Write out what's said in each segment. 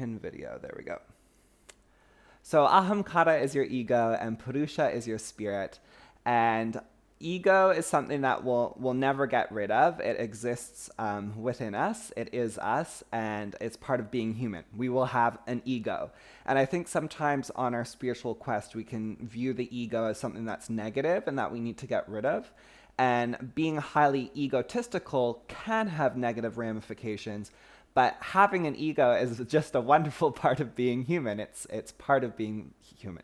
pin video. There we go. So ahamkara is your ego and purusha is your spirit. And ego is something that we'll never get rid of. It exists within us. It is us, and it's part of being human. We will have an ego. And I think sometimes on our spiritual quest, we can view the ego as something that's negative and that we need to get rid of. And being highly egotistical can have negative ramifications, but having an ego is just a wonderful part of being human. It's part of being human.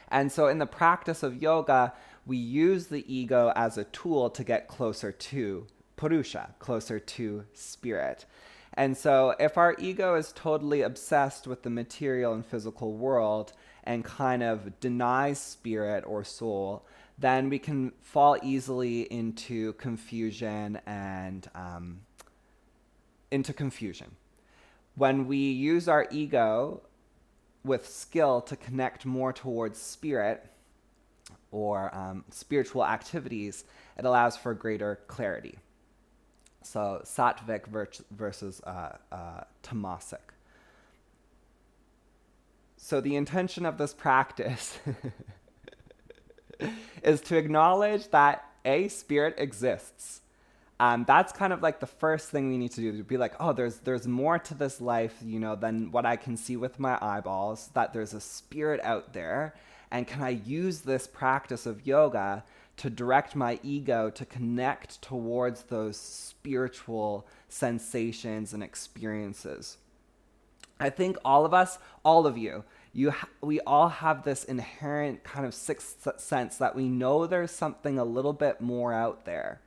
And so in the practice of yoga, we use the ego as a tool to get closer to purusha, closer to spirit. And so if our ego is totally obsessed with the material and physical world and kind of denies spirit or soul, then we can fall easily into confusion and When we use our ego with skill to connect more towards spirit or spiritual activities, it allows for greater clarity. So sattvic versus tamasic. So the intention of this practice is to acknowledge that spirit exists. That's kind of like the first thing we need to do, to be like, oh, there's more to this life, than what I can see with my eyeballs, that there's a spirit out there. And can I use this practice of yoga to direct my ego to connect towards those spiritual sensations and experiences? I think all of us, all of you, we all have this inherent kind of sixth sense that we know there's something a little bit more out there.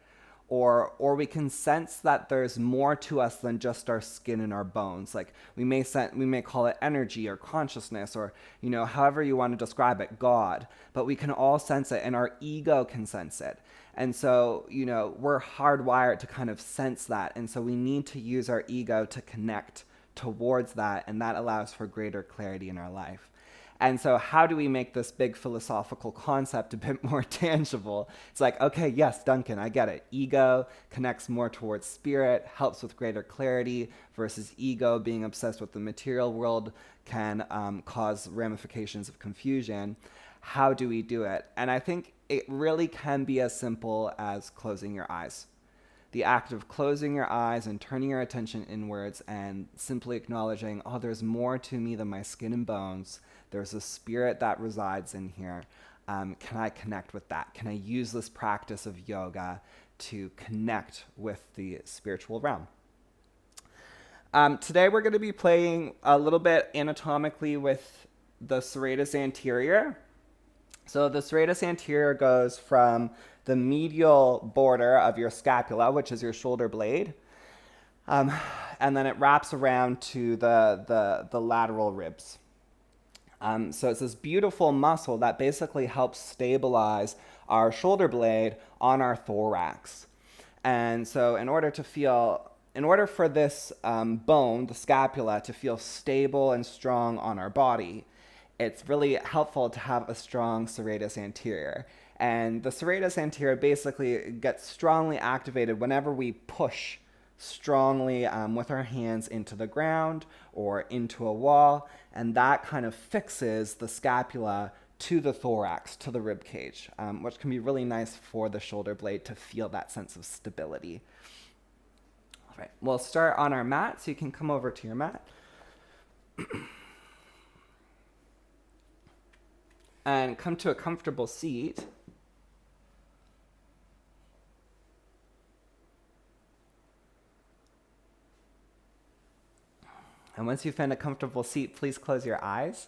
Or we can sense that there's more to us than just our skin and our bones. Like we may call it energy or consciousness or, however you want to describe it, God. But we can all sense it, and our ego can sense it. And so, we're hardwired to kind of sense that. And so we need to use our ego to connect towards that, and that allows for greater clarity in our life. And so how do we make this big philosophical concept a bit more tangible? It's like, okay, yes, Duncan, I get it. Ego connects more towards spirit, helps with greater clarity, versus ego being obsessed with the material world can cause ramifications of confusion. How do we do it? And I think it really can be as simple as closing your eyes. The act of closing your eyes and turning your attention inwards and simply acknowledging, oh, there's more to me than my skin and bones. There's a spirit that resides in here. Can I connect with that? Can I use this practice of yoga to connect with the spiritual realm? Today we're going to be playing a little bit anatomically with the Serratus Anterior. So the Serratus Anterior goes from the medial border of your scapula, which is your shoulder blade, and then it wraps around to the lateral ribs. So it's this beautiful muscle that basically helps stabilize our shoulder blade on our thorax. And so in order for this bone, the scapula, to feel stable and strong on our body, it's really helpful to have a strong serratus anterior. And the serratus anterior basically gets strongly activated whenever we push strongly with our hands into the ground or into a wall, and that kind of fixes the scapula to the thorax, to the rib cage, which can be really nice for the shoulder blade to feel that sense of stability. All right, we'll start on our mat, so you can come over to your mat. And come to a comfortable seat. And once you find a comfortable seat, please close your eyes.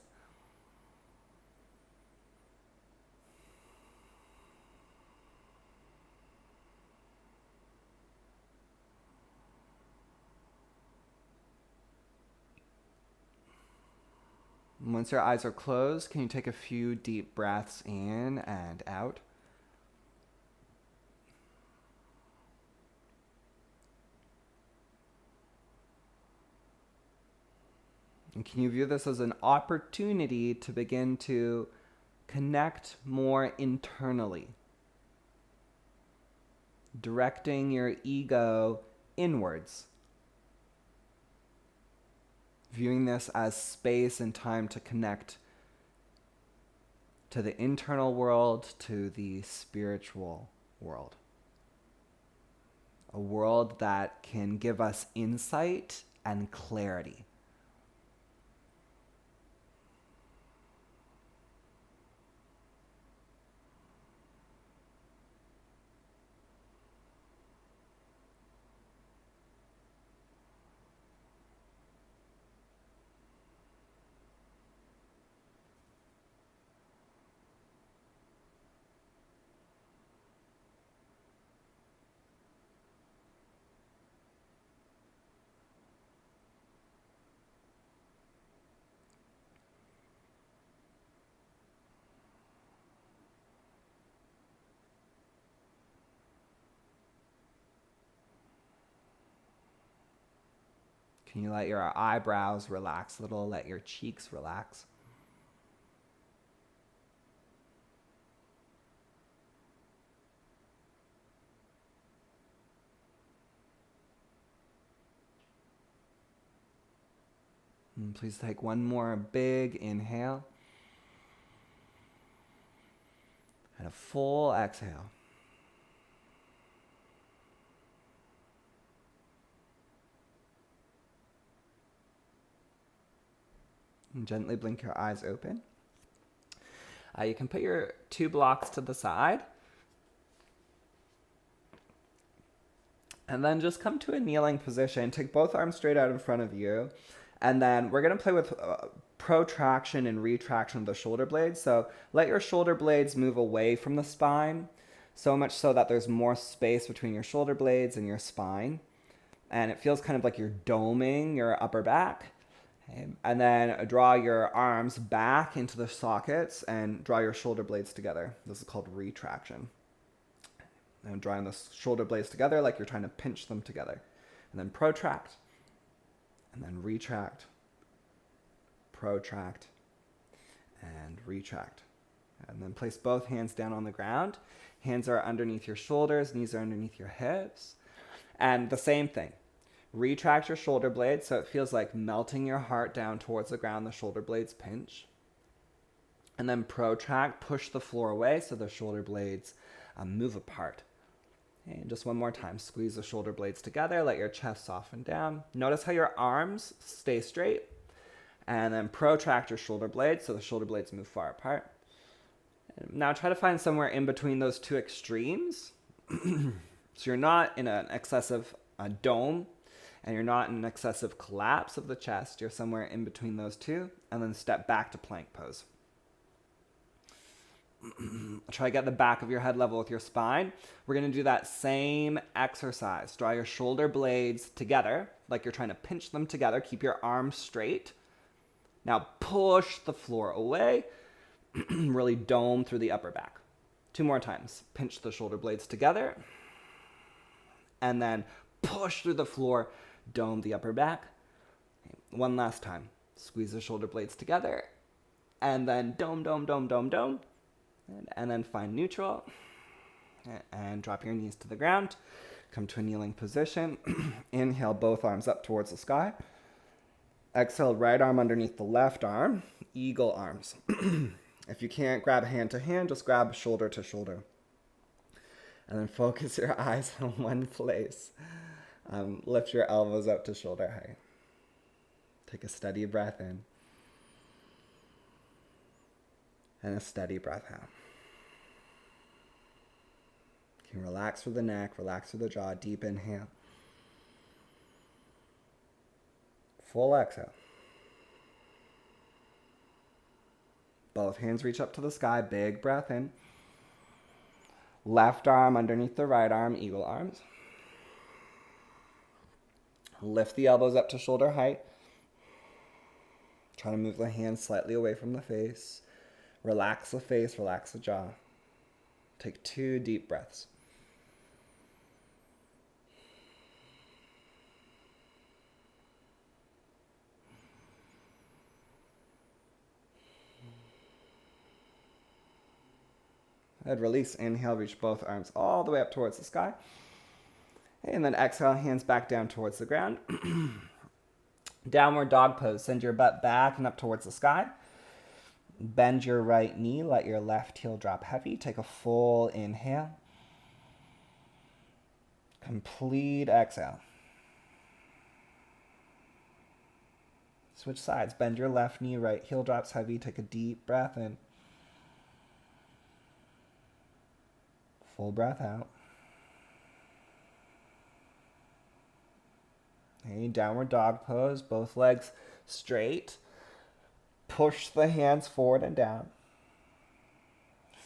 And once your eyes are closed, can you take a few deep breaths in and out? And can you view this as an opportunity to begin to connect more internally, directing your ego inwards, viewing this as space and time to connect to the internal world, to the spiritual world. A world that can give us insight and clarity. Can you let your eyebrows relax a little? Let your cheeks relax. And please take one more big inhale. And a full exhale. And gently blink your eyes open. You can put your 2 blocks to the side. And then just come to a kneeling position. Take both arms straight out in front of you. And then we're going to play with protraction and retraction of the shoulder blades. So let your shoulder blades move away from the spine, so much so that there's more space between your shoulder blades and your spine. And it feels kind of like you're doming your upper back. And then draw your arms back into the sockets and draw your shoulder blades together. This is called retraction. And drawing the shoulder blades together like you're trying to pinch them together. And then protract. And then retract. Protract. And retract. And then place both hands down on the ground. Hands are underneath your shoulders. Knees are underneath your hips. And the same thing. Retract your shoulder blades so it feels like melting your heart down towards the ground. The shoulder blades pinch. And then protract, push the floor away so the shoulder blades move apart. And just one more time, squeeze the shoulder blades together, let your chest soften down. Notice how your arms stay straight. And then protract your shoulder blades so the shoulder blades move far apart. And now try to find somewhere in between those 2 extremes. So you're not in an excessive dome. And you're not in an excessive collapse of the chest. You're somewhere in between those 2. And then step back to plank pose. Try to get the back of your head level with your spine. We're going to do that same exercise. Draw your shoulder blades together, like you're trying to pinch them together. Keep your arms straight. Now push the floor away. Really dome through the upper back. 2 more times. Pinch the shoulder blades together. And then push through the floor. Dome the upper back. One last time. Squeeze the shoulder blades together. And then dome, dome, dome, dome, dome. And then find neutral. And drop your knees to the ground. Come to a kneeling position. Inhale both arms up towards the sky. Exhale, right arm underneath the left arm. Eagle arms. If you can't grab hand to hand, just grab shoulder to shoulder. And then focus your eyes on one place. Lift your elbows up to shoulder height. Take a steady breath in. And a steady breath out. You can relax through the neck, relax through the jaw. Deep inhale. Full exhale. Both hands reach up to the sky. Big breath in. Left arm underneath the right arm. Eagle arms. Lift the elbows up to shoulder height. Try to move the hands slightly away from the face. Relax the face, relax the jaw. Take 2 deep breaths. And release. Inhale, reach both arms all the way up towards the sky. And then exhale, hands back down towards the ground. Downward dog pose. Send your butt back and up towards the sky. Bend your right knee. Let your left heel drop heavy. Take a full inhale. Complete exhale. Switch sides. Bend your left knee. Right heel drops heavy. Take a deep breath in. Full breath out. Okay, downward dog pose. Both legs straight. Push the hands forward and down.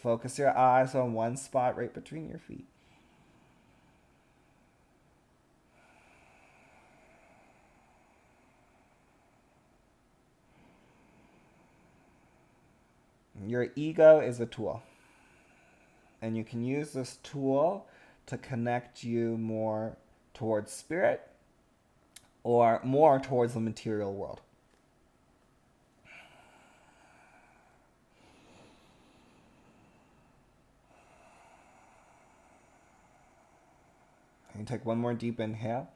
Focus your eyes on one spot right between your feet. Your ego is a tool. And you can use this tool to connect you more towards spirit or more towards the material world. And take one more deep inhale.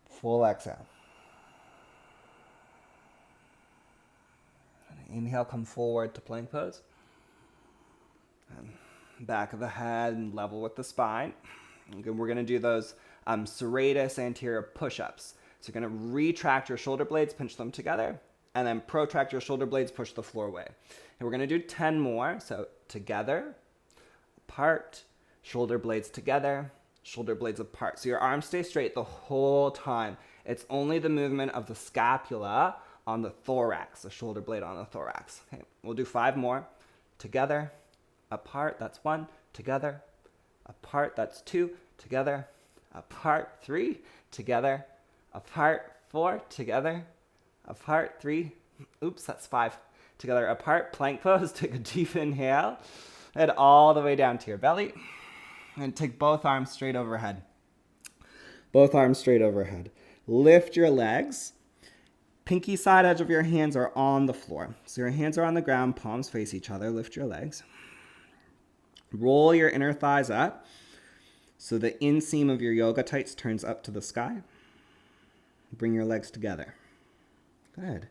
Full exhale. Inhale, come forward to plank pose. And back of the head and level with the spine. Okay, we're going to do those Serratus Anterior push-ups. So you're going to retract your shoulder blades, pinch them together, and then protract your shoulder blades, push the floor away. And we're going to do 10 more. So together, apart, shoulder blades together, shoulder blades apart. So your arms stay straight the whole time. It's only the movement of the scapula on the thorax, the shoulder blade on the thorax. Okay, we'll do 5 more. Together, apart, that's 1. Together, apart, that's 2. Together, apart, 3. Together, apart, 4. Together, apart, 3. Oops, that's 5. Together, apart, plank pose. Take a deep inhale. Head all the way down to your belly. And take both arms straight overhead. Both arms straight overhead. Lift your legs. Pinky side edge of your hands are on the floor. So your hands are on the ground, palms face each other. Lift your legs. Roll your inner thighs up. So the inseam of your yoga tights turns up to the sky. Bring your legs together. Good.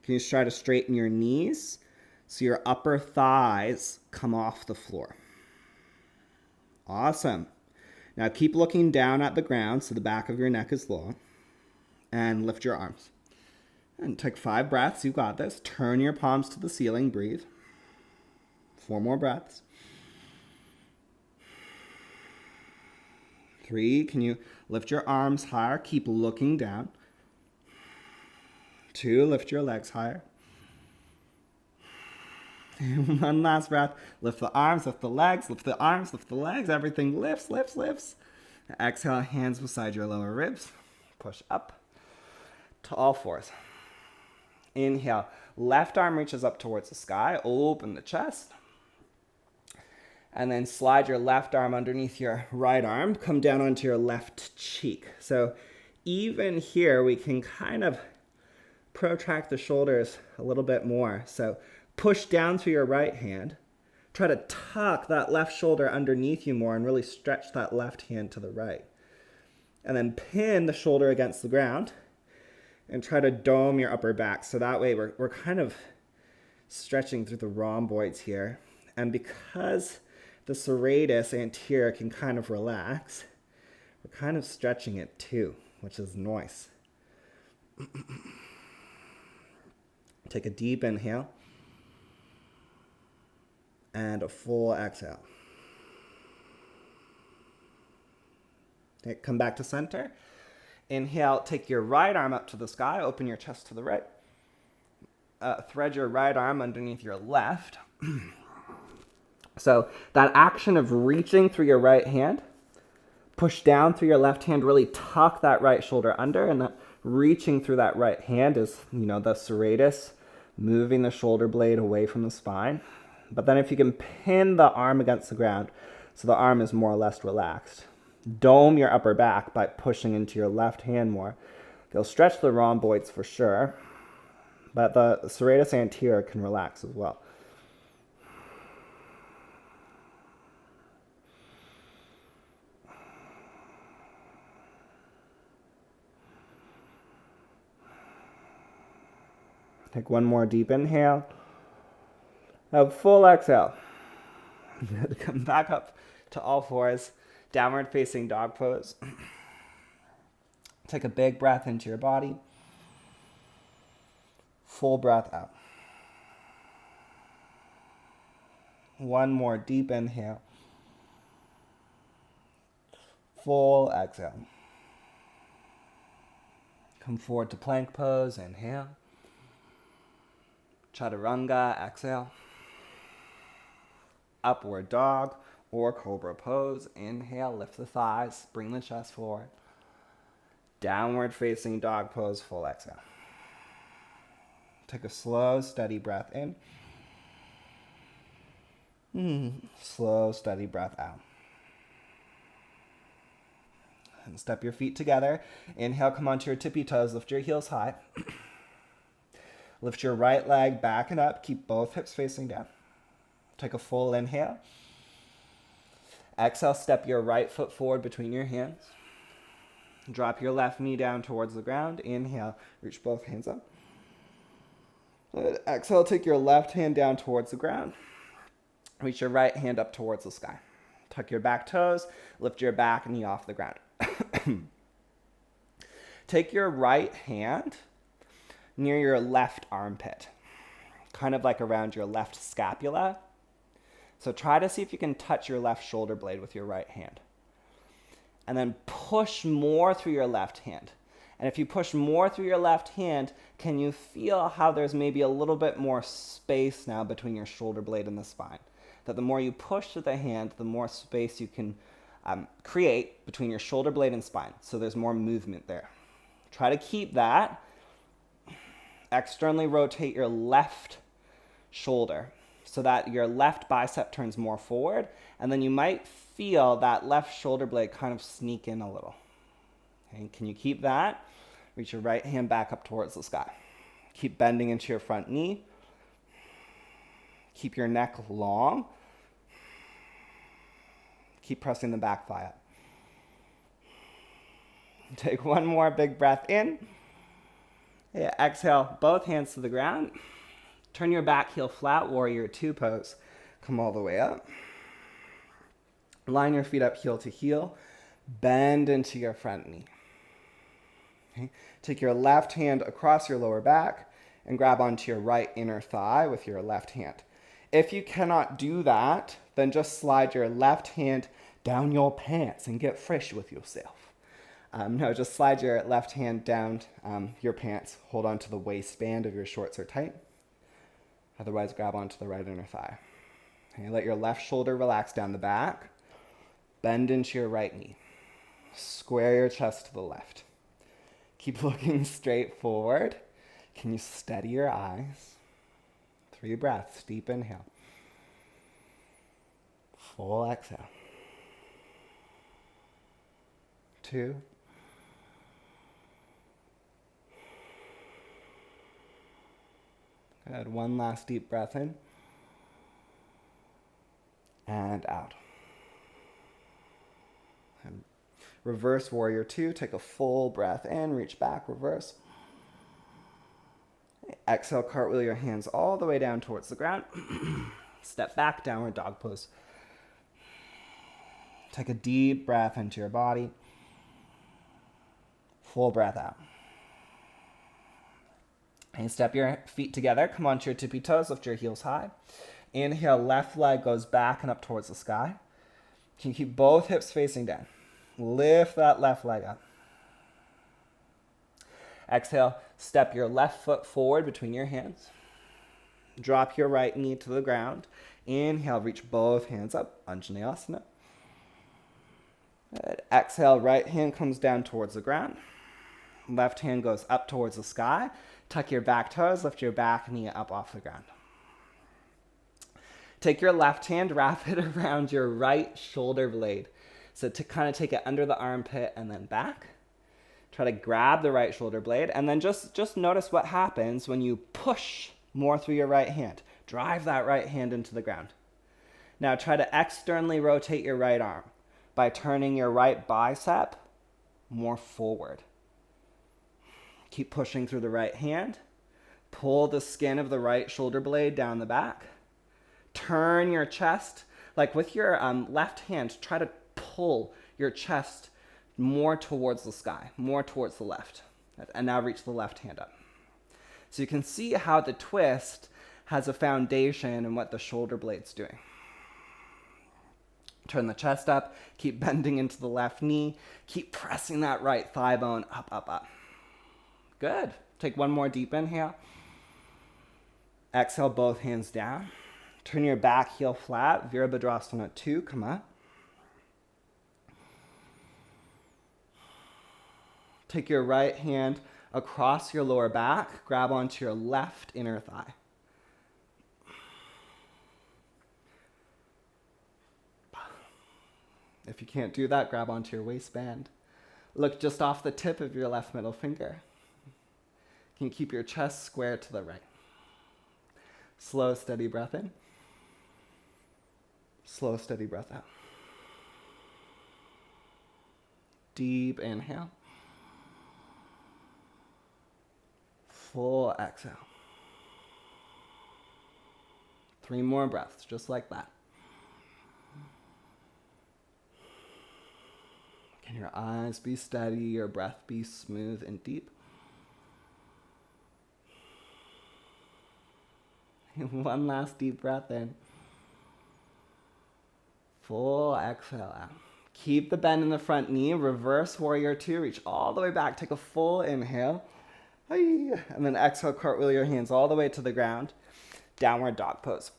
Can you try to straighten your knees so your upper thighs come off the floor? Awesome. Now keep looking down at the ground so the back of your neck is long. And lift your arms. And take 5 breaths. You got this. Turn your palms to the ceiling. Breathe. 4 more breaths. 3. Can you lift your arms higher? Keep looking down. 2. Lift your legs higher. 1 last breath. Lift the arms, lift the legs, lift the arms, lift the legs. Everything lifts, lifts, lifts. Exhale, hands beside your lower ribs. Push up to all fours. Inhale, left arm reaches up towards the sky, open the chest. And then slide your left arm underneath your right arm, come down onto your left cheek. So even here, we can kind of protract the shoulders a little bit more. So push down to your right hand. Try to tuck that left shoulder underneath you more and really stretch that left hand to the right. And then pin the shoulder against the ground. And try to dome your upper back. So that way we're kind of stretching through the rhomboids here. And because the serratus anterior can kind of relax, we're kind of stretching it too, which is nice. Take a deep inhale. And a full exhale. Okay, come back to center. Inhale, take your right arm up to the sky, open your chest to the right. Thread your right arm underneath your left. So that action of reaching through your right hand, push down through your left hand, really tuck that right shoulder under, and that reaching through that right hand is, the serratus, moving the shoulder blade away from the spine. But then if you can pin the arm against the ground, so the arm is more or less relaxed. Dome your upper back by pushing into your left hand more. They'll stretch the rhomboids for sure, but the serratus anterior can relax as well. Take one more deep inhale. Have full exhale. Good. Come back up to all fours. Downward facing dog pose. Take a big breath into your body. Full breath out. One more deep inhale. Full exhale. Come forward to plank pose. Inhale. Chaturanga. Exhale. Upward dog or cobra pose. Inhale. Lift the thighs. Bring the chest forward. Downward facing dog pose. Full exhale. Take a slow, steady breath in. Slow, steady breath out. And step your feet together. Inhale, come onto your tippy toes. Lift your heels high. Lift your right leg back and up. Keep both hips facing down. Take a full inhale. Exhale, step your right foot forward between your hands. Drop your left knee down towards the ground. Inhale, reach both hands up. Good. Exhale, take your left hand down towards the ground. Reach your right hand up towards the sky. Tuck your back toes. Lift your back knee off the ground. Take your right hand near your left armpit, kind of like around your left scapula. So try to see if you can touch your left shoulder blade with your right hand. And then push more through your left hand. And if you push more through your left hand, can you feel how there's maybe a little bit more space now between your shoulder blade and the spine? That the more you push to the hand, the more space you can create between your shoulder blade and spine. So there's more movement there. Try to keep that. Externally rotate your left shoulder so that your left bicep turns more forward. And then you might feel that left shoulder blade kind of sneak in a little. Okay, can you keep that? Reach your right hand back up towards the sky. Keep bending into your front knee. Keep your neck long. Keep pressing the back thigh up. Take one more big breath in. Yeah, exhale, both hands to the ground. Turn your back heel flat, warrior two pose. Come all the way up. Line your feet up heel to heel. Bend into your front knee. Okay. Take your left hand across your lower back and grab onto your right inner thigh with your left hand. If you cannot do that, then just slide your left hand down your pants and get fresh with yourself. No, just slide your left hand down your pants. Hold on to the waistband if your shorts are tight. Otherwise, grab onto the right inner thigh. Okay, let your left shoulder relax down the back. Bend into your right knee. Square your chest to the left. Keep looking straight forward. Can you steady your eyes? 3 breaths, deep inhale. Full exhale. 2. Good. One last deep breath in. And out. And reverse warrior 2. Take a full breath in. Reach back, reverse. Exhale, cartwheel your hands all the way down towards the ground. Step back, downward dog pose. Take a deep breath into your body. Full breath out. And step your feet together. Come onto your tippy toes. Lift your heels high. Inhale, left leg goes back and up towards the sky. Can you keep both hips facing down? Lift that left leg up. Exhale, step your left foot forward between your hands. Drop your right knee to the ground. Inhale, reach both hands up. Anjaneyasana. Good. Exhale, right hand comes down towards the ground. Left hand goes up towards the sky. Tuck your back toes, lift your back knee up off the ground. Take your left hand, wrap it around your right shoulder blade. So to kind of take it under the armpit and then back. Try to grab the right shoulder blade and then just notice what happens when you push more through your right hand. Drive that right hand into the ground. Now try to externally rotate your right arm by turning your right bicep more forward. Keep pushing through the right hand. Pull the skin of the right shoulder blade down the back. Turn your chest, like with your left hand, try to pull your chest more towards the sky, more towards the left. And now reach the left hand up. So you can see how the twist has a foundation in what the shoulder blade's doing. Turn the chest up, keep bending into the left knee, keep pressing that right thigh bone up, up, up. Good. Take one more deep inhale. Exhale, both hands down. Turn your back heel flat, Virabhadrasana 2, come up. Take your right hand across your lower back, grab onto your left inner thigh. If you can't do that, grab onto your waistband. Look just off the tip of your left middle finger. You can keep your chest square to the right. Slow, steady breath in. Slow, steady breath out. Deep inhale. Full exhale. 3 more breaths, just like that. Can your eyes be steady, your breath be smooth and deep? One last deep breath in. Full exhale out. Keep the bend in the front knee. Reverse warrior 2. Reach all the way back. Take a full inhale. And then exhale, cartwheel your hands all the way to the ground. Downward dog pose.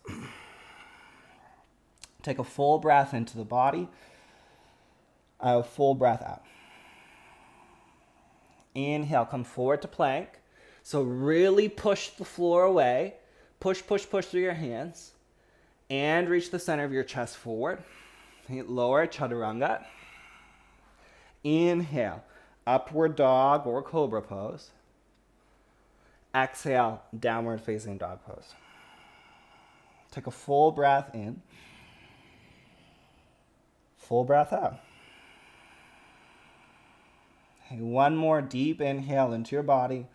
Take a full breath into the body. A full breath out. Inhale, come forward to plank. So really push the floor away. Push, push, push through your hands. And reach the center of your chest forward. Lower chaturanga. Inhale, upward dog or cobra pose. Exhale, downward facing dog pose. Take a full breath in. Full breath out. One more deep inhale into your body.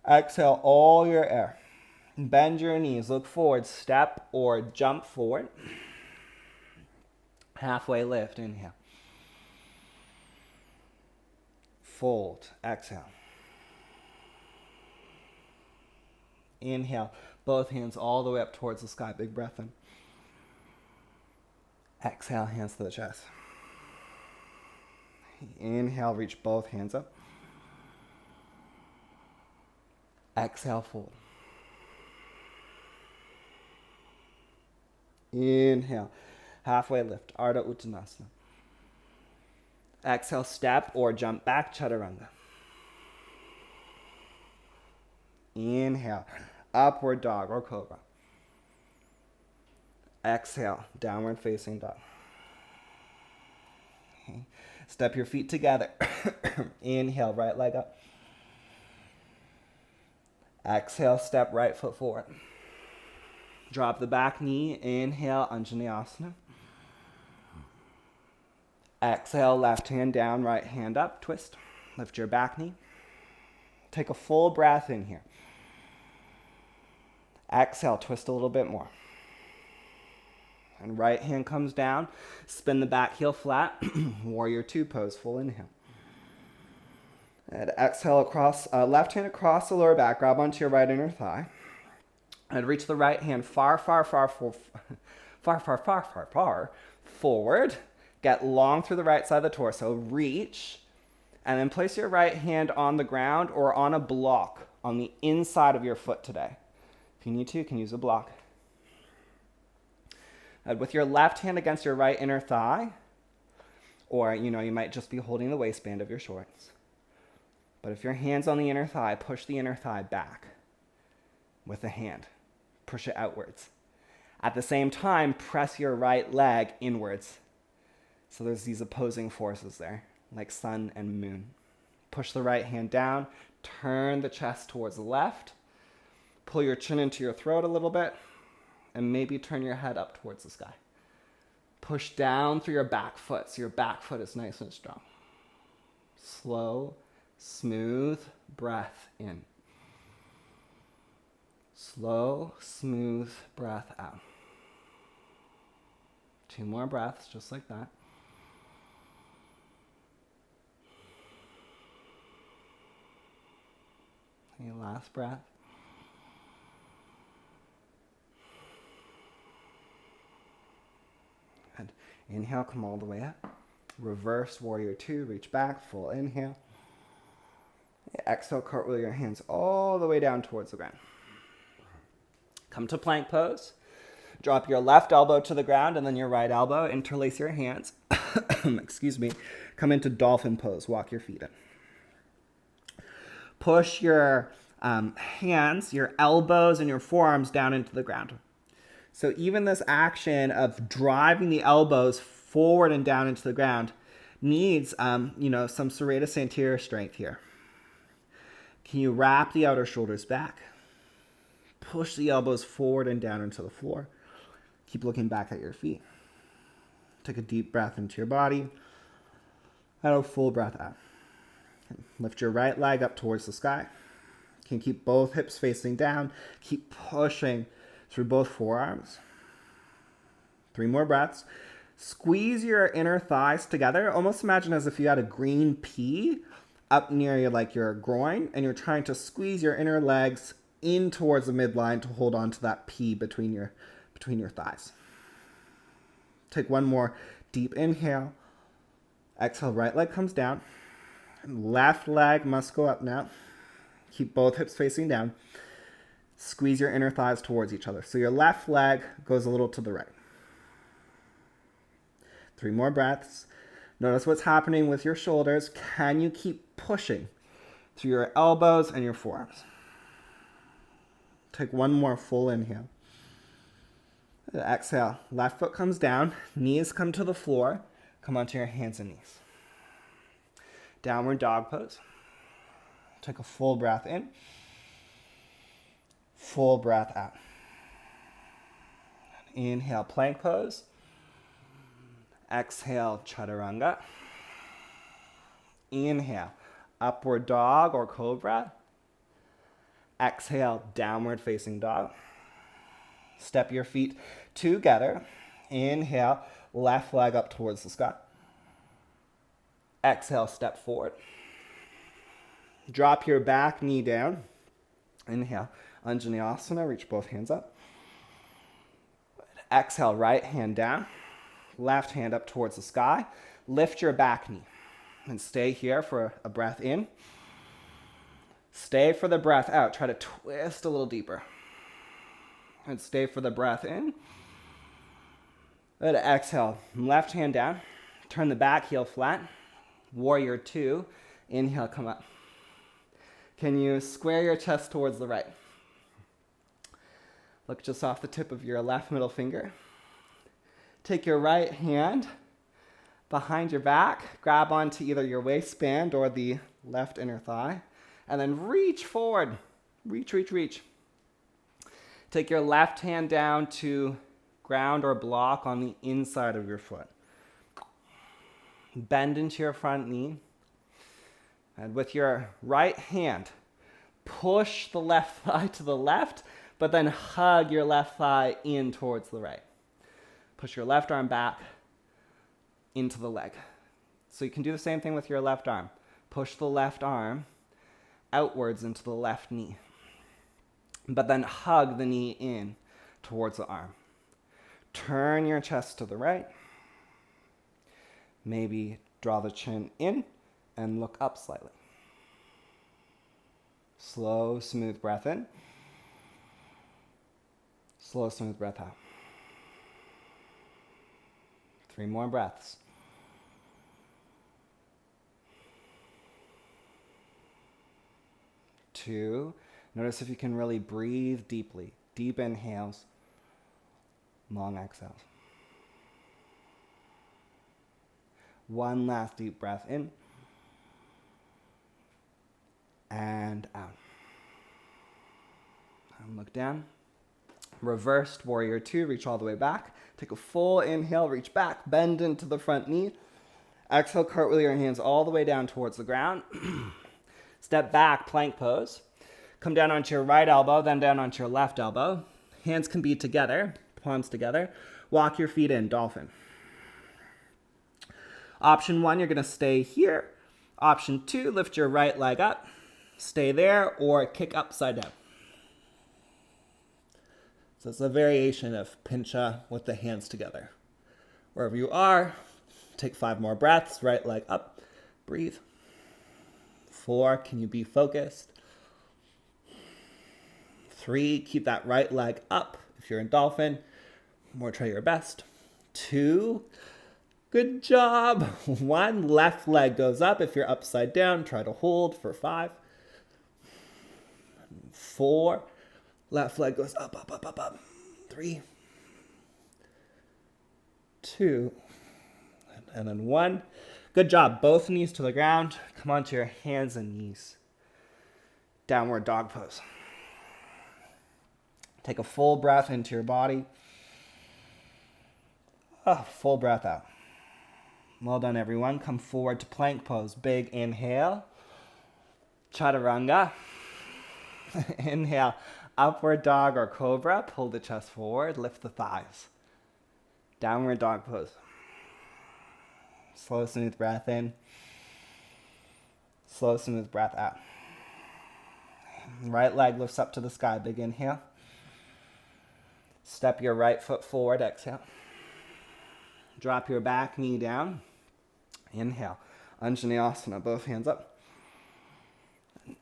Exhale all your air. Bend your knees, look forward, step or jump forward. Halfway lift, inhale. Fold, exhale. Inhale, both hands all the way up towards the sky, big breath in. Exhale, hands to the chest. Inhale, reach both hands up. Exhale, fold. Inhale, halfway lift, Ardha Uttanasana. Exhale, step or jump back, Chaturanga. Inhale, upward dog or cobra. Exhale, downward facing dog. Okay. Step your feet together. Inhale, right leg up. Exhale, step right foot forward. Drop the back knee. Inhale, Anjaneyasana. Exhale, left hand down, right hand up, twist. Lift your back knee. Take a full breath in here. Exhale, twist a little bit more. And right hand comes down. Spin the back heel flat. Warrior 2 pose, full inhale. And exhale across, left hand across the lower back. Grab onto your right inner thigh. And reach the right hand far forward. Get long through the right side of the torso. Reach. And then place your right hand on the ground or on a block on the inside of your foot today. If you need to, you can use a block. And with your left hand against your right inner thigh, or you might just be holding the waistband of your shorts. But if your hand's on the inner thigh, push the inner thigh back with the hand. Push it outwards. At the same time, press your right leg inwards. So there's these opposing forces there, like sun and moon. Push the right hand down, turn the chest towards the left, pull your chin into your throat a little bit, and maybe turn your head up towards the sky. Push down through your back foot so your back foot is nice and strong. Slow, smooth breath in. Slow, smooth breath out. 2 more breaths, just like that. Your last breath. And inhale, come all the way up. Reverse warrior 2, reach back, full inhale. Exhale, cartwheel your hands all the way down towards the ground. Come to plank pose. Drop your left elbow to the ground and then your right elbow. Interlace your hands. Excuse me. Come into dolphin pose. Walk your feet in. Push your hands, your elbows, and your forearms down into the ground. So even this action of driving the elbows forward and down into the ground needs, some serratus anterior strength here. Can you wrap the outer shoulders back? Push the elbows forward and down into the floor. Keep looking back at your feet. Take a deep breath into your body. And a full breath out. Lift your right leg up towards the sky. You can keep both hips facing down. Keep pushing through both forearms. 3 more breaths. Squeeze your inner thighs together. Almost imagine as if you had a green pea up near your groin, and you're trying to squeeze your inner legs in towards the midline to hold on to that pea between your thighs. Take 1 more deep inhale. Exhale, right leg comes down. Left leg must go up now. Keep both hips facing down. Squeeze your inner thighs towards each other. So your left leg goes a little to the right. 3 more breaths. Notice what's happening with your shoulders. Can you keep pushing through your elbows and your forearms? Take 1 more full inhale. Exhale. Left foot comes down. Knees come to the floor. Come onto your hands and knees. Downward dog pose. Take a full breath in. Full breath out. Inhale, plank pose. Exhale, chaturanga. Inhale, upward dog or cobra. Exhale, downward facing dog. Step your feet together. Inhale, left leg up towards the sky. Exhale, step forward. Drop your back knee down. Inhale, Anjaneyasana, reach both hands up. Exhale, right hand down. Left hand up towards the sky. Lift your back knee and stay here for a breath in. Stay for the breath out. Try to twist a little deeper. And stay for the breath in. Good. Exhale, left hand down. Turn the back heel flat. Warrior 2. Inhale, come up. Can you square your chest towards the right? Look just off the tip of your left middle finger. Take your right hand behind your back. Grab onto either your waistband or the left inner thigh. And then reach forward. Reach, reach, reach. Take your left hand down to ground or block on the inside of your foot. Bend into your front knee. And with your right hand, push the left thigh to the left, but then hug your left thigh in towards the right. Push your left arm back into the leg. So you can do the same thing with your left arm. Push the left arm outwards into the left knee, but then hug the knee in towards the arm. Turn your chest to the right. Maybe draw the chin in and look up slightly. Slow, smooth breath in. Slow, smooth breath out. 3 more breaths. Two. Notice if you can really breathe deeply. Deep inhales, long exhales. 1 last deep breath in and out. And look down. Reversed warrior 2, reach all the way back. Take a full inhale, reach back, bend into the front knee. Exhale, cartwheel your hands all the way down towards the ground. Step back, plank pose. Come down onto your right elbow, then down onto your left elbow. Hands can be together, palms together. Walk your feet in, dolphin. Option 1, you're going to stay here. Option 2, lift your right leg up, stay there, or kick upside down. So it's a variation of pincha with the hands together. Wherever you are, take 5 more breaths, right leg up, breathe. 4, can you be focused? 3, keep that right leg up. If you're in dolphin, more try your best. 2, good job. 1, left leg goes up. If you're upside down, try to hold for 5. 4, left leg goes up, up, up, up, up. 3, 2, and then 1. Good job. Both knees to the ground. Come onto your hands and knees. Downward dog pose. Take a full breath into your body. Full breath out. Well done, everyone. Come forward to plank pose. Big inhale. Chaturanga. Inhale. Upward dog or cobra. Pull the chest forward. Lift the thighs. Downward dog pose. Slow, smooth breath in. Slow, smooth breath out. Right leg lifts up to the sky. Big inhale. Step your right foot forward. Exhale. Drop your back knee down. Inhale. Anjaneyasana. Both hands up.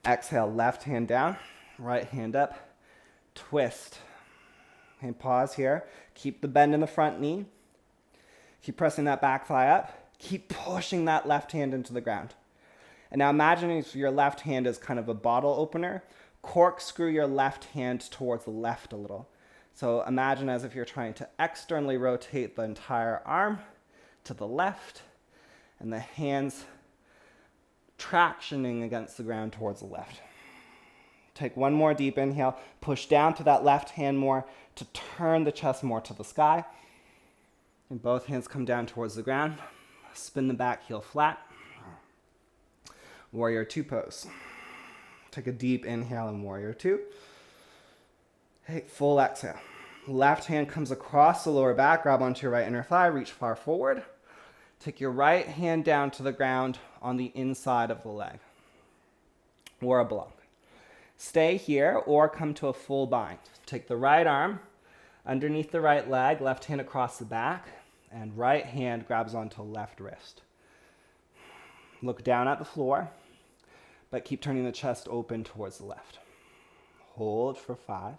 Exhale. Left hand down. Right hand up. Twist. Okay, pause here. Keep the bend in the front knee. Keep pressing that back thigh up. Keep pushing that left hand into the ground. And now imagine if your left hand is kind of a bottle opener. Corkscrew your left hand towards the left a little. So imagine as if you're trying to externally rotate the entire arm to the left and the hands tractioning against the ground towards the left. Take one more deep inhale. Push down to that left hand more to turn the chest more to the sky. And both hands come down towards the ground. Spin the back heel flat. Warrior 2 pose. Take a deep inhale in Warrior 2. Hey, full exhale. Left hand comes across the lower back. Grab onto your right inner thigh. Reach far forward. Take your right hand down to the ground on the inside of the leg. Or a block. Stay here or come to a full bind. Take the right arm underneath the right leg. Left hand across the back. And right hand grabs onto left wrist. Look down at the floor, but keep turning the chest open towards the left. Hold for 5.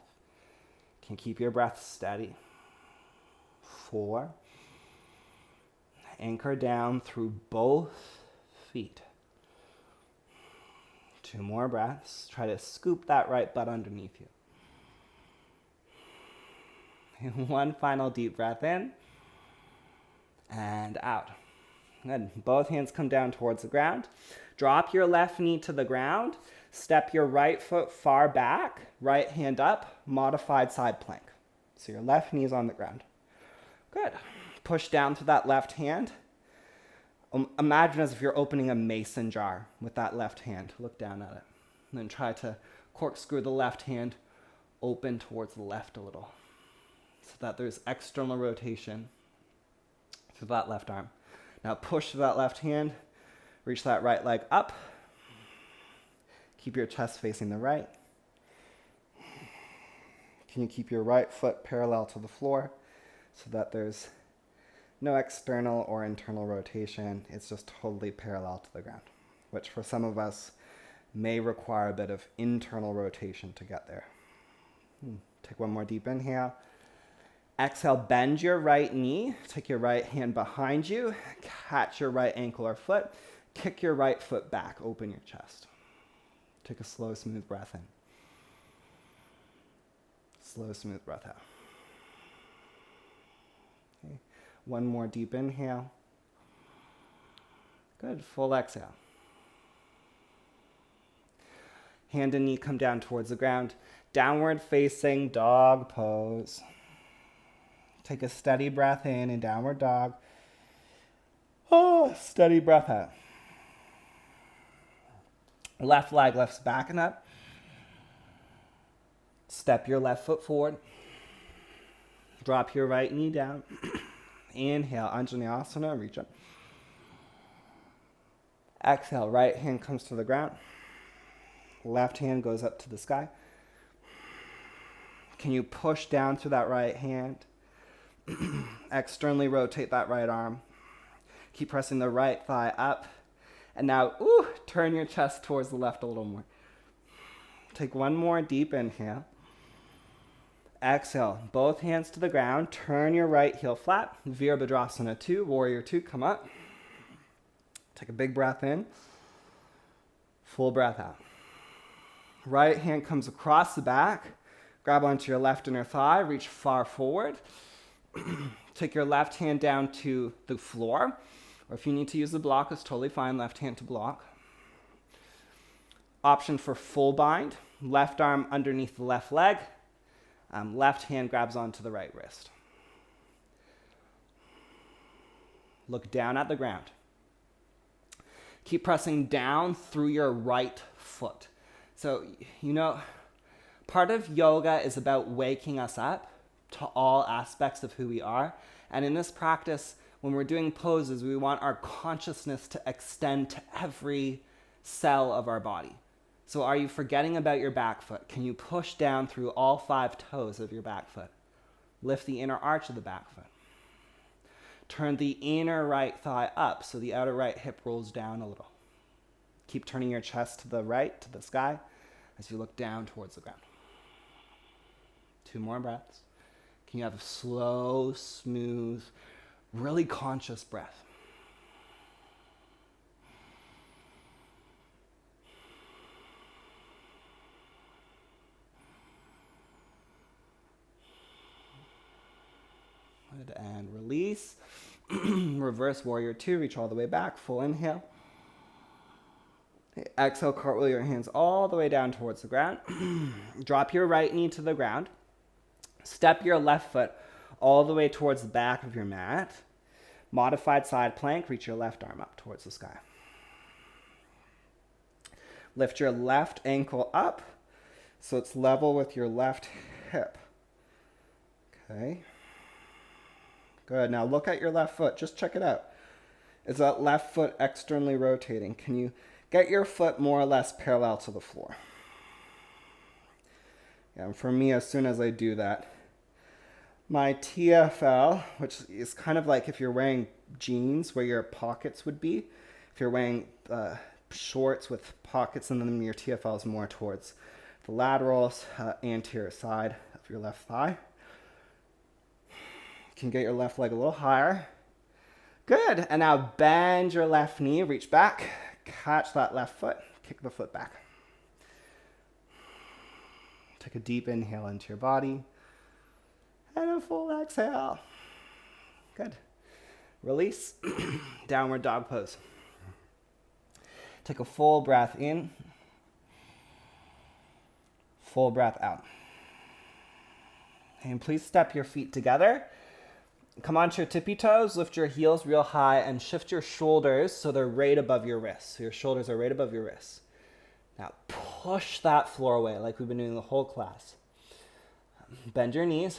Can keep your breath steady. 4. Anchor down through both feet. 2 more breaths. Try to scoop that right butt underneath you. And 1 final deep breath in. And out. Good. Both hands come down towards the ground. Drop your left knee to the ground. Step your right foot far back. Right hand up. Modified side plank. So your left knee is on the ground. Good. Push down to that left hand. Imagine as if you're opening a mason jar with that left hand. Look down at it. And then try to corkscrew the left hand open towards the left a little so that there's external rotation through that left arm. Now push that left hand, reach that right leg up. Keep your chest facing the right. Can you keep your right foot parallel to the floor so that there's no external or internal rotation? It's just totally parallel to the ground, which for some of us may require a bit of internal rotation to get there. Take one more deep inhale. Exhale, bend your right knee. Take your right hand behind you. Catch your right ankle or foot. Kick your right foot back. Open your chest. Take a slow, smooth breath in. Slow, smooth breath out. Okay. One more deep inhale. Good. Full exhale. Hand and knee come down towards the ground. Downward facing dog pose. Take a steady breath in downward dog. Steady breath out. Left leg lifts back and up. Step your left foot forward. Drop your right knee down. Inhale, Anjaneyasana, reach up. Exhale, right hand comes to the ground. Left hand goes up to the sky. Can you push down through that right hand? Externally rotate that right arm. Keep pressing the right thigh up. And now, turn your chest towards the left a little more. Take one more deep inhale. Exhale, both hands to the ground. Turn your right heel flat. Virabhadrasana 2, Warrior 2, come up. Take a big breath in. Full breath out. Right hand comes across the back. Grab onto your left inner thigh. Reach far forward. Take your left hand down to the floor. Or if you need to use the block, it's totally fine. Left hand to block. Option for full bind. Left arm underneath the left leg. Left hand grabs onto the right wrist. Look down at the ground. Keep pressing down through your right foot. So, part of yoga is about waking us up to all aspects of who we are. And in this practice, when we're doing poses, we want our consciousness to extend to every cell of our body. So are you forgetting about your back foot? Can you push down through all 5 toes of your back foot? Lift the inner arch of the back foot. Turn the inner right thigh up so the outer right hip rolls down a little. Keep turning your chest to the right, to the sky, as you look down towards the ground. 2 more breaths. Can you have a slow, smooth, really conscious breath? Good, and release. Reverse Warrior 2, reach all the way back, full inhale. Exhale, cartwheel your hands all the way down towards the ground. Drop your right knee to the ground. Step your left foot all the way towards the back of your mat. Modified side plank, reach your left arm up towards the sky. Lift your left ankle up so it's level with your left hip. Okay. Good. Now look at your left foot. Just check it out. Is that left foot externally rotating? Can you get your foot more or less parallel to the floor? Yeah, and for me, as soon as I do that, my TFL, which is kind of like if you're wearing jeans where your pockets would be, if you're wearing shorts with pockets and then your TFL is more towards the laterals, anterior side of your left thigh. You can get your left leg a little higher. Good. And now bend your left knee, reach back, catch that left foot, kick the foot back. Take a deep inhale into your body and a full exhale. Good. Release. Downward dog pose. Take a full breath in. Full breath out. And please step your feet together. Come onto your tippy toes, lift your heels real high, and shift your shoulders so they're right above your wrists. So your shoulders are right above your wrists. Now push that floor away like we've been doing the whole class. Bend your knees.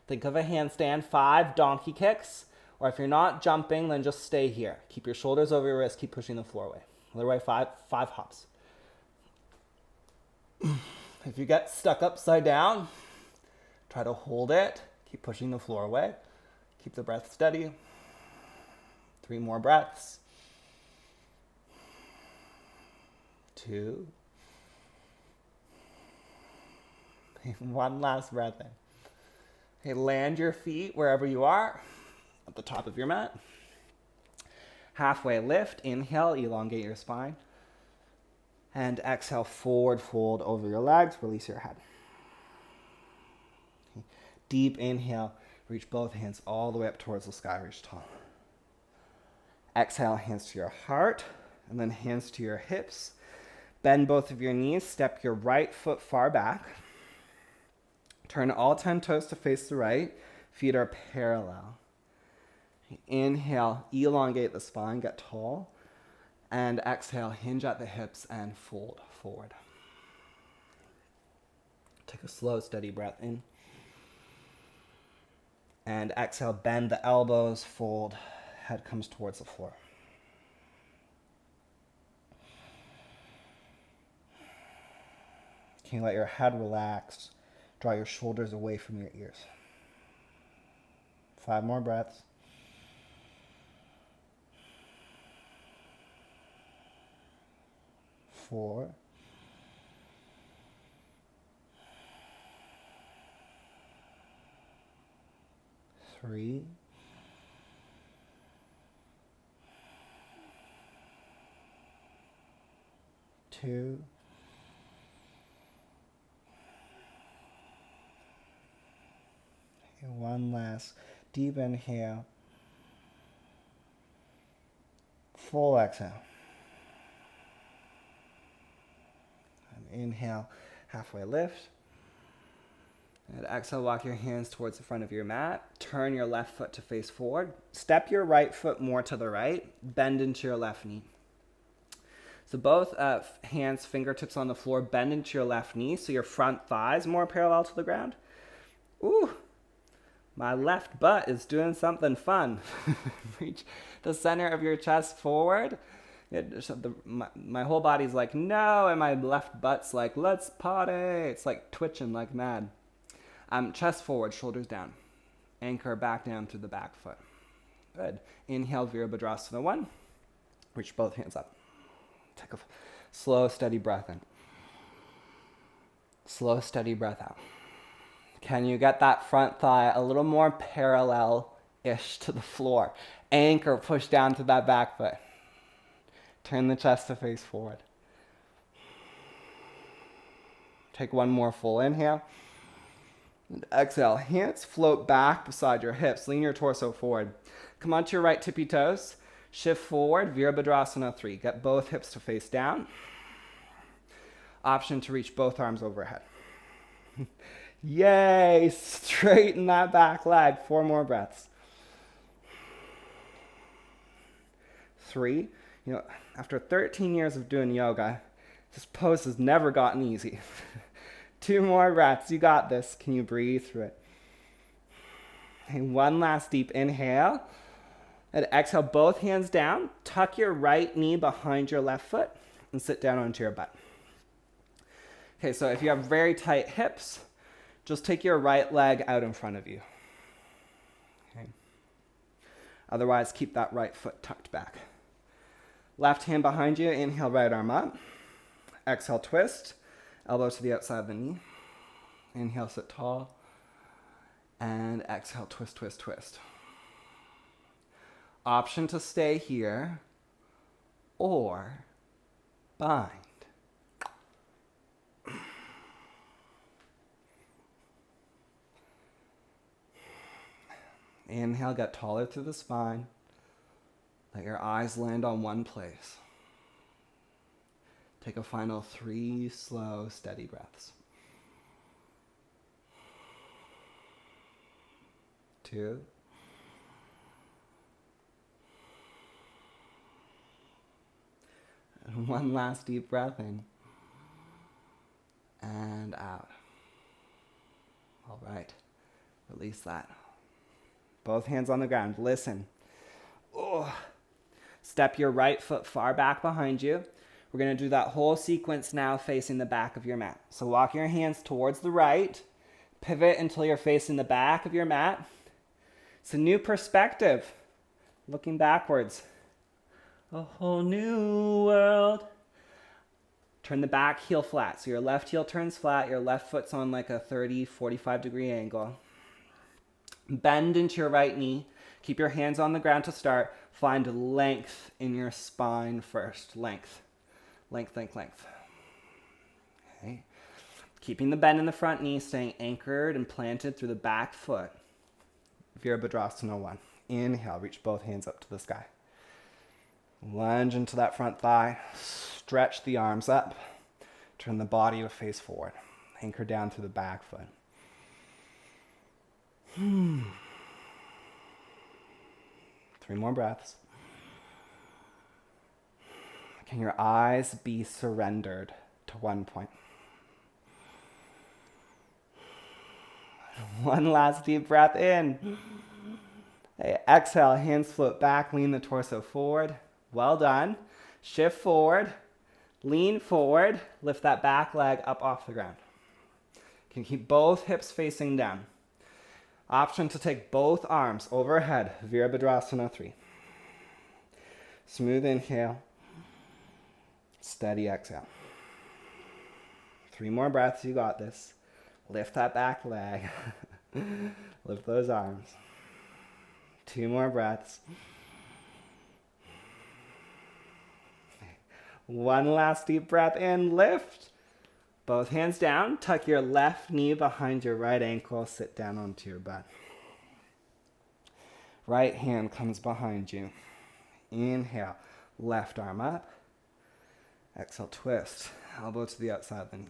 Think of a handstand, 5 donkey kicks. Or if you're not jumping, then just stay here. Keep your shoulders over your wrists, keep pushing the floor away. Other way, 5 hops. If you get stuck upside down, try to hold it. Keep pushing the floor away. Keep the breath steady. 3 more breaths. 2. 1 last breath in. Okay, land your feet wherever you are, at the top of your mat. Halfway lift, inhale, elongate your spine. And exhale, forward fold over your legs, release your head. Okay. Deep inhale, reach both hands all the way up towards the sky, reach tall. Exhale, hands to your heart, and then hands to your hips. Bend both of your knees, step your right foot far back. Turn all 10 toes to face the right. Feet are parallel. Inhale, elongate the spine, get tall. And exhale, hinge at the hips and fold forward. Take a slow, steady breath in. And exhale, bend the elbows, fold, head comes towards the floor. Can you let your head relax? Draw your shoulders away from your ears. 5 more breaths. 4. 3. 2. And one last deep inhale. Full exhale. And inhale, halfway lift. And exhale, walk your hands towards the front of your mat. Turn your left foot to face forward. Step your right foot more to the right. Bend into your left knee. So both hands, fingertips on the floor, bend into your left knee so your front thigh is more parallel to the ground. Ooh, my left butt is doing something fun. Reach the center of your chest forward. My whole body's like, no, and my left butt's like, let's party. It's like twitching like mad. Chest forward, shoulders down. Anchor back down through the back foot. Good. Inhale, Virabhadrasana 1. Reach both hands up. Take a slow, steady breath in. Slow, steady breath out. Can you get that front thigh a little more parallel-ish to the floor? Anchor, push down to that back foot. Turn the chest to face forward. Take one more full inhale. And exhale, hands float back beside your hips. Lean your torso forward. Come onto your right tippy toes. Shift forward, Virabhadrasana 3. Get both hips to face down. Option to reach both arms overhead. Yay! Straighten that back leg. 4 more breaths. 3. After 13 years of doing yoga, this pose has never gotten easy. 2 more breaths. You got this. Can you breathe through it? And one last deep inhale. And exhale, both hands down. Tuck your right knee behind your left foot and sit down onto your butt. Okay, so if you have very tight hips, just take your right leg out in front of you. Okay. Otherwise, keep that right foot tucked back. Left hand behind you. Inhale, right arm up. Exhale, twist. Elbow to the outside of the knee. Inhale, sit tall. And exhale, twist, twist, twist. Option to stay here or bind. Inhale, get taller through the spine. Let your eyes land on one place. Take a final 3 slow, steady breaths. 2. And one last deep breath in. And out. All right. Release that. Both hands on the ground. Listen. Oh. Step your right foot far back behind you. We're going to do that whole sequence now facing the back of your mat. So walk your hands towards the right. Pivot until you're facing the back of your mat. It's a new perspective. Looking backwards. A whole new world. Turn the back heel flat. So your left heel turns flat. Your left foot's on like a 30, 45 degree angle. Bend into your right knee. Keep your hands on the ground to start. Find length in your spine first. Length. Length, length, length. Okay. Keeping the bend in the front knee, staying anchored and planted through the back foot. Virabhadrasana 1. Inhale, reach both hands up to the sky. Lunge into that front thigh. Stretch the arms up. Turn the body to face forward. Anchor down through the back foot. 3 more breaths. Can your eyes be surrendered to one point? One last deep breath in. Okay, exhale, hands float back, lean the torso forward. Well done. Shift forward, lean forward, lift that back leg up off the ground. You can keep both hips facing down. Option to take both arms overhead, Virabhadrasana 3. Smooth inhale, steady exhale. 3 more breaths, you got this. Lift that back leg, lift those arms. 2 more breaths. 1 last deep breath in, lift. Both hands down, tuck your left knee behind your right ankle, sit down onto your butt. Right hand comes behind you. Inhale, left arm up. Exhale, twist, elbow to the outside of the knee.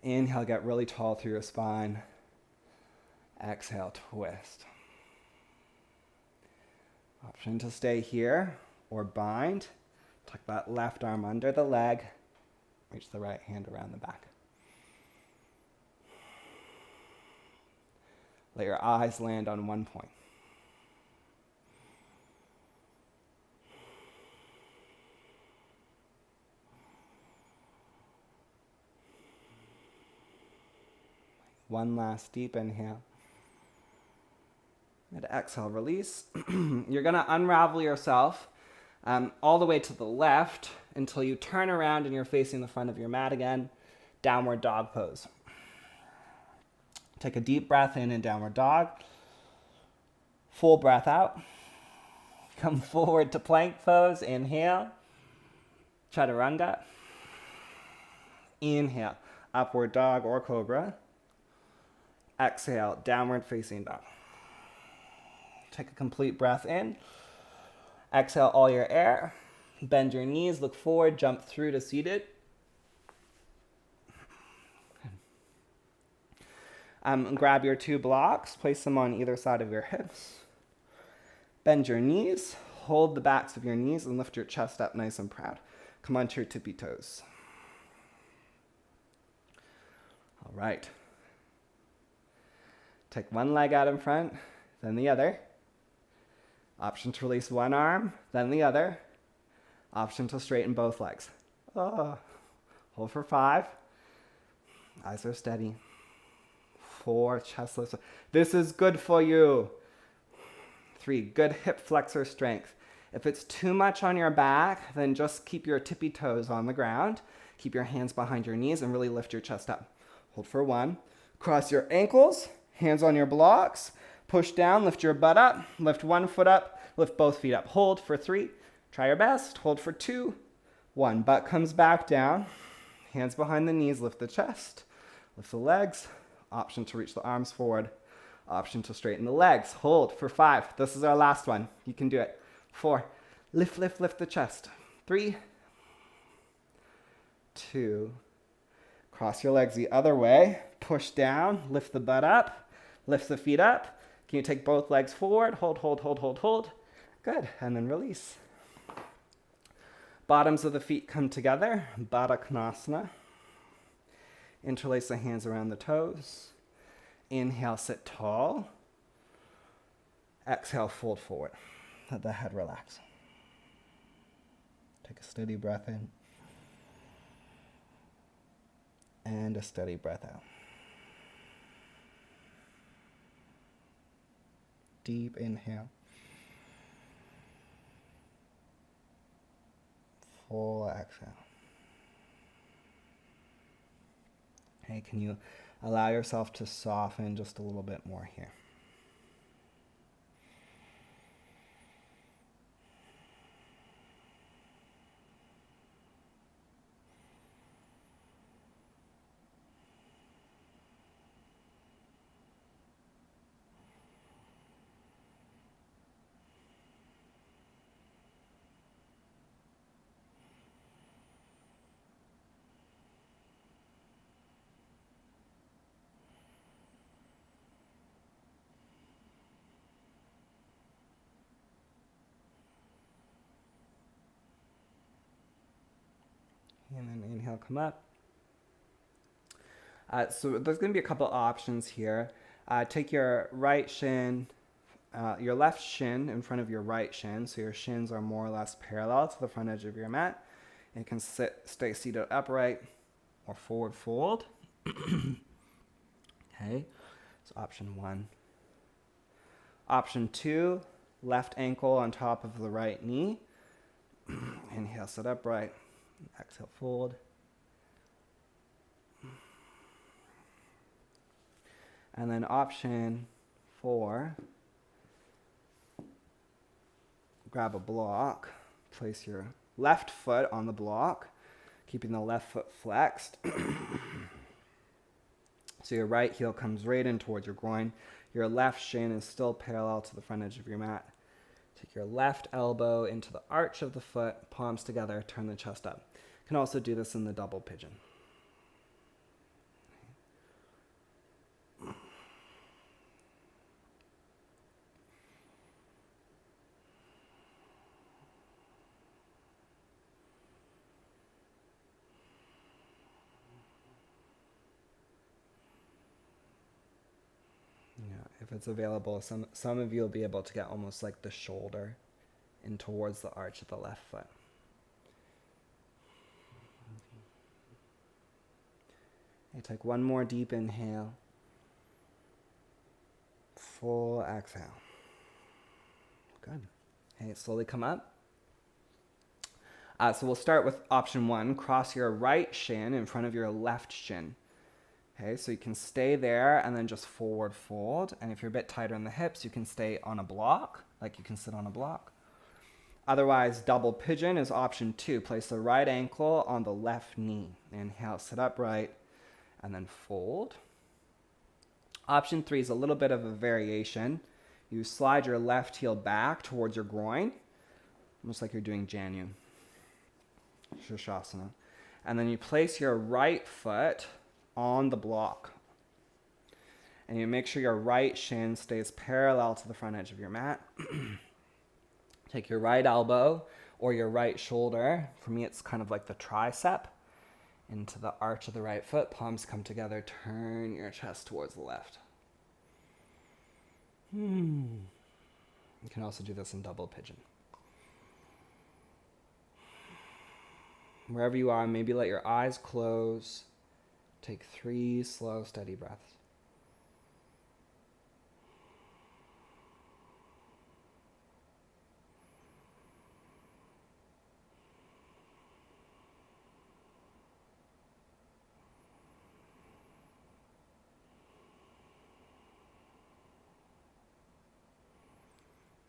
Inhale, get really tall through your spine. Exhale, twist. Option to stay here or bind. Tuck that left arm under the leg. Reach the right hand around the back. Let your eyes land on one point. One last deep inhale. And exhale, release. You're going to unravel yourself all the way to the left until you turn around and you're facing the front of your mat again. Downward dog pose. Take a deep breath in downward dog. Full breath out. Come forward to plank pose. Inhale. Chaturanga. Inhale. Upward dog or cobra. Exhale. Downward facing dog. Take a complete breath in. Exhale all your air. Bend your knees, look forward, jump through to seated. Grab your 2 blocks, place them on either side of your hips. Bend your knees, hold the backs of your knees, and lift your chest up nice and proud. Come onto your tippy toes. All right. Take one leg out in front, then the other. Option to release one arm, then the other. Option to straighten both legs. Oh. Hold for 5. Eyes are steady. 4, chest lifts. This is good for you. 3, good hip flexor strength. If it's too much on your back, then just keep your tippy toes on the ground. Keep your hands behind your knees and really lift your chest up. Hold for 1. Cross your ankles, hands on your blocks. Push down, lift your butt up, lift one foot up, lift both feet up. Hold for 3, try your best. Hold for 2, 1. Butt comes back down, hands behind the knees, lift the chest, lift the legs. Option to reach the arms forward, option to straighten the legs. Hold for 5, this is our last one. You can do it. 4, lift, lift, lift the chest. 3, 2, cross your legs the other way, push down, lift the butt up, lift the feet up. Can you take both legs forward? Hold, hold, hold, hold, hold. Good. And then release. Bottoms of the feet come together. Baddha Konasana. Interlace the hands around the toes. Inhale, sit tall. Exhale, fold forward. Let the head relax. Take a steady breath in. And a steady breath out. Deep inhale. Full exhale. Okay, can you allow yourself to soften just a little bit more here? And then inhale, come up. So there's going to be a couple options here. Take your right shin, your left shin in front of your right shin, so your shins are more or less parallel to the front edge of your mat. And you can stay seated upright or forward fold. Okay, so option 1. Option 2, left ankle on top of the right knee. Inhale, sit upright. Exhale, fold. And then option 4, grab a block, place your left foot on the block, keeping the left foot flexed. So your right heel comes right in towards your groin. Your left shin is still parallel to the front edge of your mat. Take your left elbow into the arch of the foot, palms together, turn the chest up. You can also do this in the double pigeon. If it's available, some of you will be able to get almost like the shoulder in towards the arch of the left foot. Okay, take one more deep inhale. Full exhale. Good. Okay, slowly come up. So we'll start with option 1. Cross your right shin in front of your left shin. Okay, so you can stay there and then just forward fold. And if you're a bit tighter in the hips, you can stay on a block, like you can sit on a block. Otherwise, double pigeon is option 2. Place the right ankle on the left knee. Inhale, sit upright, and then fold. Option 3 is a little bit of a variation. You slide your left heel back towards your groin, almost like you're doing Janu, Shirshasana. And then you place your right foot on the block. And you make sure your right shin stays parallel to the front edge of your mat. Take your right elbow or your right shoulder, for me it's kind of like the tricep, into the arch of the right foot. Palms come together, turn your chest towards the left. You can also do this in double pigeon. Wherever you are, maybe let your eyes close. Take 3 slow, steady breaths.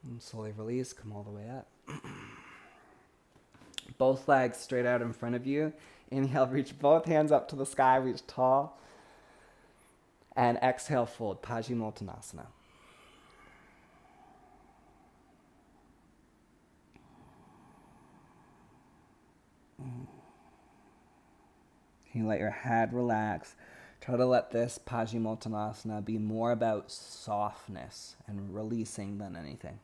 And slowly release, come all the way up. Both legs straight out in front of you. Inhale, reach both hands up to the sky, reach tall. And exhale, fold, Paschimottanasana. Can you let your head relax? Try to let this Paschimottanasana be more about softness and releasing than anything.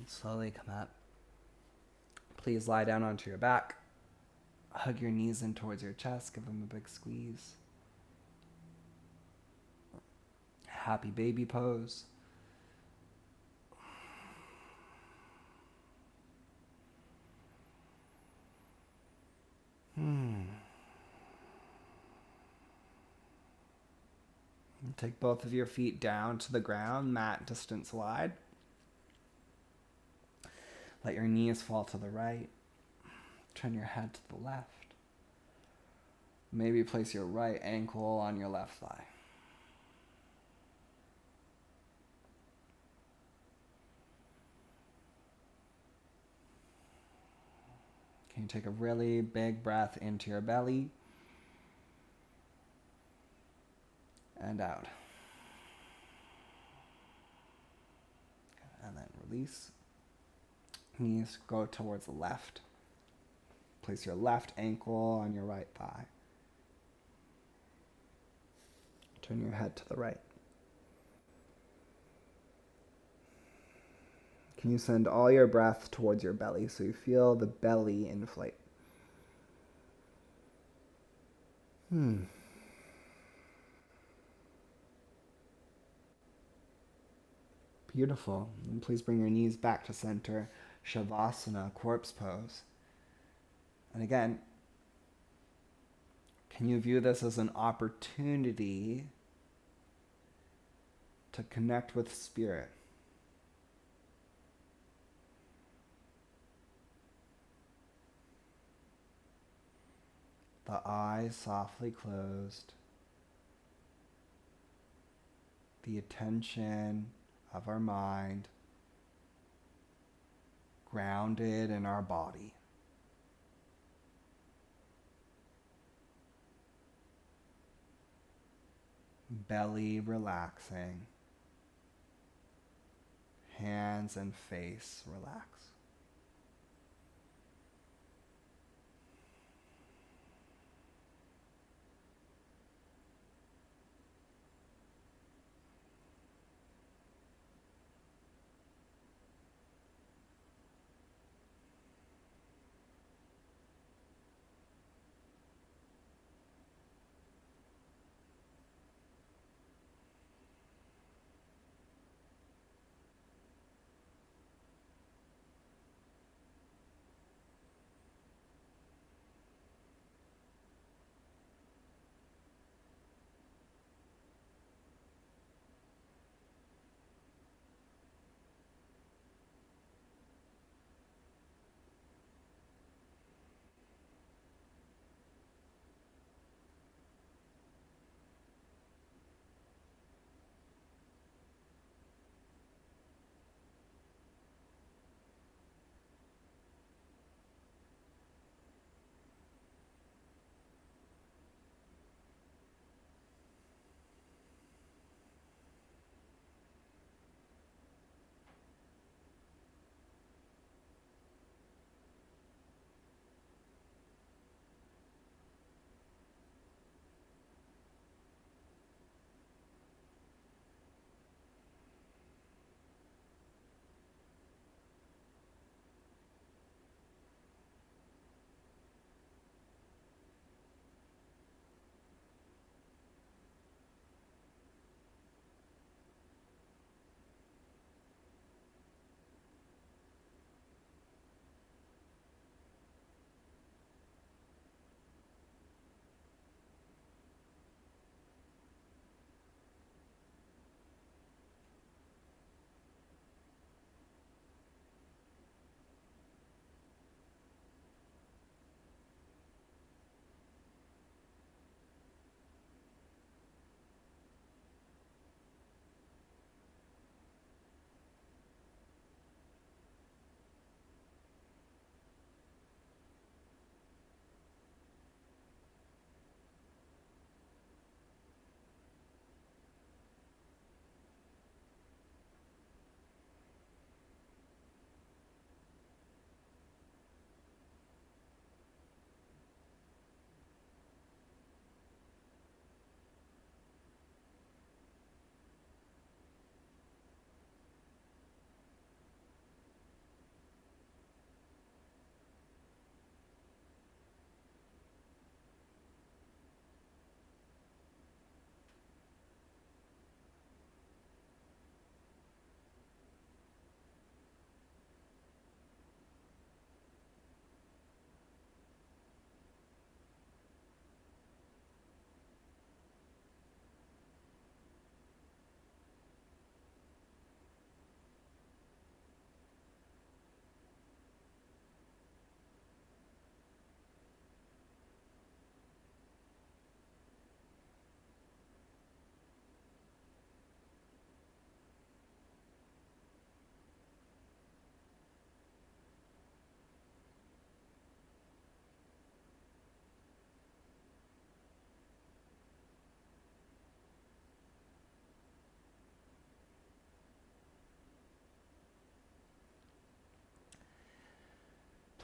Slowly come up. Please lie down onto your back. Hug your knees in towards your chest. Give them a big squeeze. Happy baby pose. Take both of your feet down to the ground, mat distance wide. Let your knees fall to the right. Turn your head to the left. Maybe place your right ankle on your left thigh. Can you take a really big breath into your belly? and out. And then release. Knees go towards the left. Place your left ankle on your right thigh. Turn your head to the right. Can you send all your breath towards your belly so you feel the belly inflate? Beautiful. And please bring your knees back to center. Savasana, corpse pose. And again, can you view this as an opportunity to connect with spirit? The eyes softly closed. The attention of our mind grounded in our body. Belly relaxing. Hands and face relax.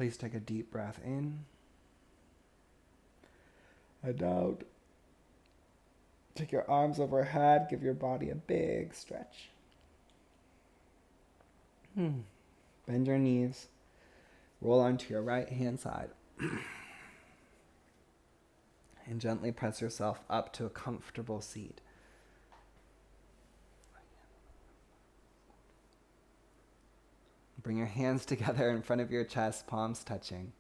Please take a deep breath in and out. Take your arms overhead. Give your body a big stretch. Bend your knees. Roll onto your right hand side. And gently press yourself up to a comfortable seat. Bring your hands together in front of your chest, palms touching.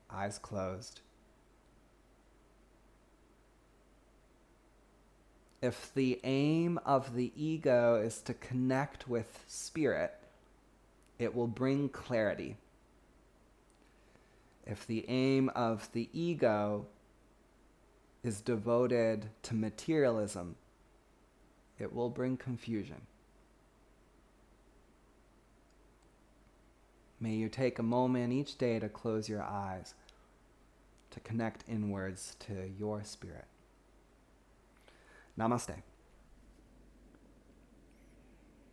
Eyes closed. If the aim of the ego is to connect with spirit, it will bring clarity. If the aim of the ego is devoted to materialism, it will bring confusion. May you take a moment each day to close your eyes, to connect inwards to your spirit. Namaste.